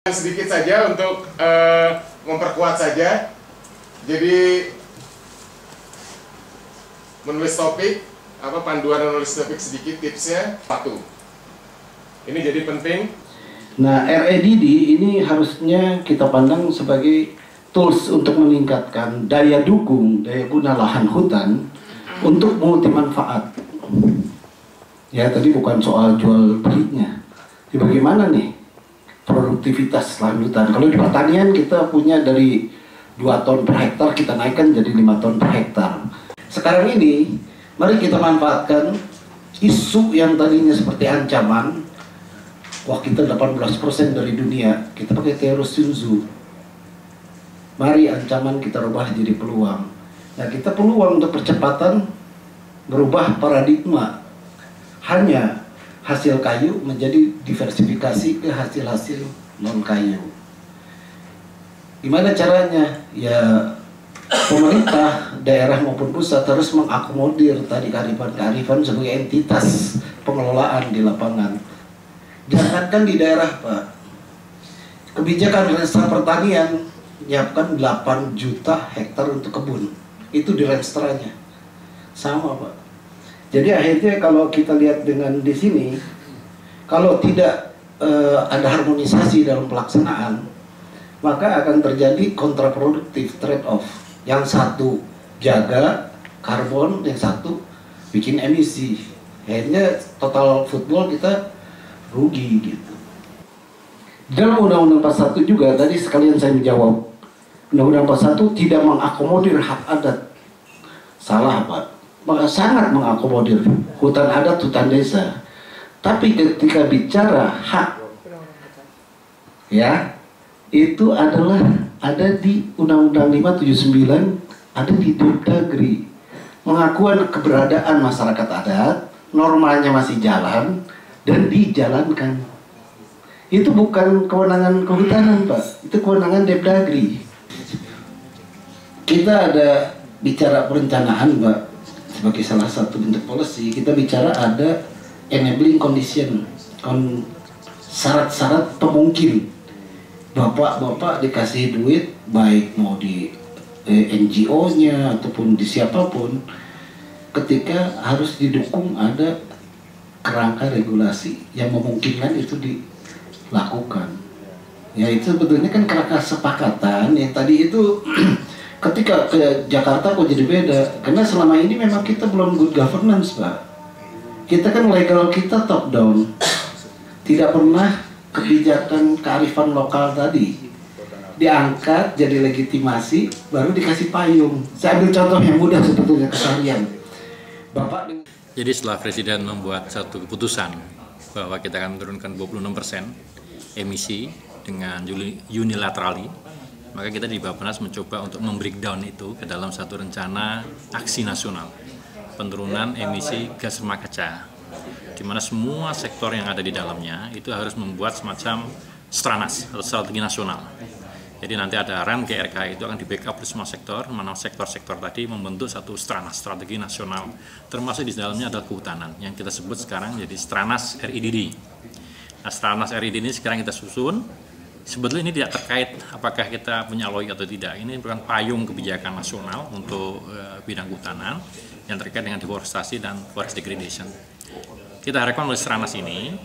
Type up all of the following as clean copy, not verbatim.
Sedikit saja untuk memperkuat saja. Jadi menulis topik, panduan menulis topik sedikit tipsnya. Satu, ini jadi penting. Nah, REDD ini harusnya kita pandang sebagai tools untuk meningkatkan daya dukung, daya guna lahan hutan untuk multi manfaat. Ya, tadi bukan soal jual belinya. Jadi bagaimana nih produktivitas lahan hutan? Kalau di pertanian kita punya dari 2 ton per hektar, kita naikkan jadi 5 ton per hektar. Sekarang ini, mari kita manfaatkan isu yang tadinya seperti ancaman. Wah, kita 18% dari dunia, kita pakai teori Sun Tzu. Mari ancaman kita rubah jadi peluang. Nah, kita peluang untuk percepatan berubah paradigma. Hanya hasil kayu menjadi diversifikasi ke hasil-hasil non-kayu. Gimana caranya? Ya, pemerintah, daerah maupun pusat harus mengakomodir tadi kearifan sebagai entitas pengelolaan di lapangan. Jangankan di daerah, Pak. Kebijakan Renstra Pertanian menyiapkan 8 juta hektar untuk kebun. Itu di renstranya. Sama, Pak. Jadi akhirnya kalau kita lihat dengan di sini, kalau tidak ada harmonisasi dalam pelaksanaan, maka akan terjadi kontraproduktif, trade-off. Yang satu jaga karbon, yang satu bikin emisi. Akhirnya total football kita rugi gitu. Dalam Undang-Undang 41 juga, tadi sekalian saya menjawab, Undang-Undang 41 tidak mengakomodir hak adat. Salah, Pak. Maka sangat mengakomodir hutan adat, hutan desa. Tapi ketika bicara hak, ya, itu adalah ada di Undang-Undang 579, ada di Depdagri. Pengakuan keberadaan masyarakat adat, normanya masih jalan dan dijalankan. Itu bukan kewenangan kehutanan, Pak. Itu kewenangan Depdagri. Kita ada bicara perencanaan, Pak. Sebagai salah satu bentuk policy, kita bicara ada enabling condition, syarat-syarat pemungkin. Bapak-bapak dikasih duit, baik mau di NGO-nya ataupun di siapapun, ketika harus didukung ada kerangka regulasi yang memungkinkan itu dilakukan. Ya, itu sebetulnya kan kerangka kesepakatan yang tadi itu ketika ke Jakarta kok jadi beda, karena selama ini memang kita belum good governance, Pak. Kita kan legal kita top down, tidak pernah kebijakan kearifan lokal tadi diangkat jadi legitimasi, baru dikasih payung. Saya ambil contoh yang mudah sebetulnya keseharian. Bapak. Jadi setelah Presiden membuat satu keputusan bahwa kita akan menurunkan 26% emisi dengan unilaterally, maka kita di Bappenas mencoba untuk membreakdown itu ke dalam satu rencana aksi nasional penurunan emisi gas rumah kaca, di mana semua sektor yang ada di dalamnya itu harus membuat semacam stranas atau strategi nasional. Jadi nanti ada rem GRK itu akan di backup di semua sektor, mana sektor-sektor tadi membentuk satu stranas strategi nasional, termasuk di dalamnya adalah kehutanan yang kita sebut sekarang jadi stranas REDD. Nah, stranas REDD ini sekarang kita susun. Sebetulnya ini tidak terkait apakah kita punya LOI atau tidak. Ini merupakan payung kebijakan nasional untuk bidang kehutanan yang terkait dengan deforestasi dan forest degradation. Kita harapkan melalui stranas ini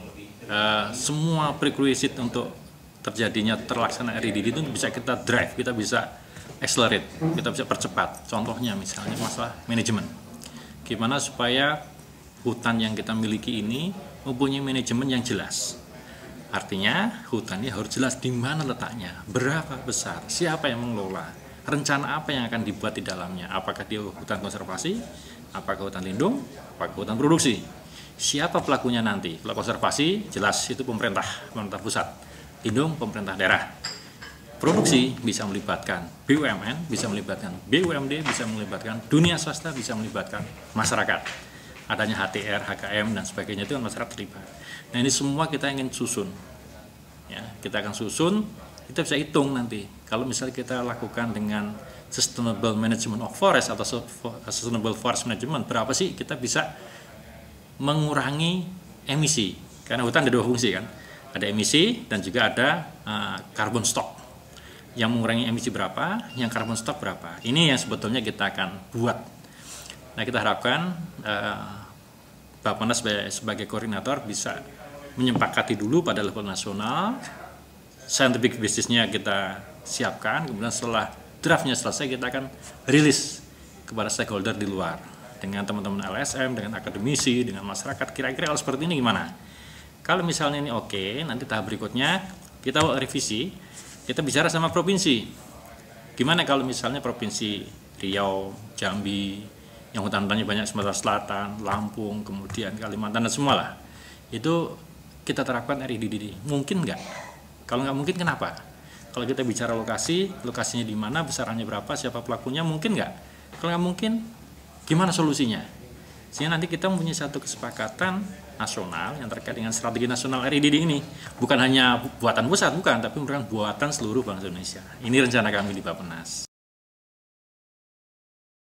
semua prerequisite untuk terjadinya terlaksana REDD itu bisa kita drive, kita bisa accelerate, kita bisa percepat. Contohnya misalnya masalah manajemen. Gimana supaya hutan yang kita miliki ini mempunyai manajemen yang jelas. Artinya hutannya harus jelas di mana letaknya, berapa besar, siapa yang mengelola, rencana apa yang akan dibuat di dalamnya, apakah dia hutan konservasi, apakah hutan lindung, apakah hutan produksi. Siapa pelakunya nanti? Pelaku konservasi jelas itu pemerintah pusat, lindung pemerintah daerah. Produksi bisa melibatkan BUMN, bisa melibatkan BUMD, bisa melibatkan dunia swasta, bisa melibatkan masyarakat. Adanya HTR, HKM, dan sebagainya itu kan masyarakat terlibat. Nah, ini semua kita ingin susun. Ya, kita akan susun, kita bisa hitung nanti. Kalau misalnya kita lakukan dengan Sustainable Management of Forest atau Sustainable Forest Management, berapa sih kita bisa mengurangi emisi? Karena hutan ada 2 fungsi kan. Ada emisi dan juga ada carbon stock. Yang mengurangi emisi berapa, yang carbon stock berapa. Ini yang sebetulnya kita akan buat. Nah, kita harapkan Bappenas sebagai koordinator bisa menyepakati dulu pada level nasional, scientific basis-nya kita siapkan, kemudian setelah draftnya selesai kita akan rilis kepada stakeholder di luar dengan teman-teman LSM, dengan akademisi, dengan masyarakat. Kira-kira hal seperti ini gimana? Kalau misalnya ini oke, nanti tahap berikutnya kita revisi, kita bicara sama provinsi. Gimana kalau misalnya provinsi Riau, Jambi, yang hutan-hutannya banyak, Sumatera Selatan, Lampung, kemudian Kalimantan dan semua lah. Itu kita terapkan RIDD. Mungkin nggak? Kalau nggak mungkin kenapa? Kalau kita bicara lokasinya di mana, besarannya berapa, siapa pelakunya, mungkin nggak? Kalau nggak mungkin, gimana solusinya? Sehingga nanti kita mempunyai satu kesepakatan nasional yang terkait dengan strategi nasional RIDD ini. Bukan hanya buatan pusat, bukan, tapi merupakan buatan seluruh bangsa Indonesia. Ini rencana kami di Bappenas.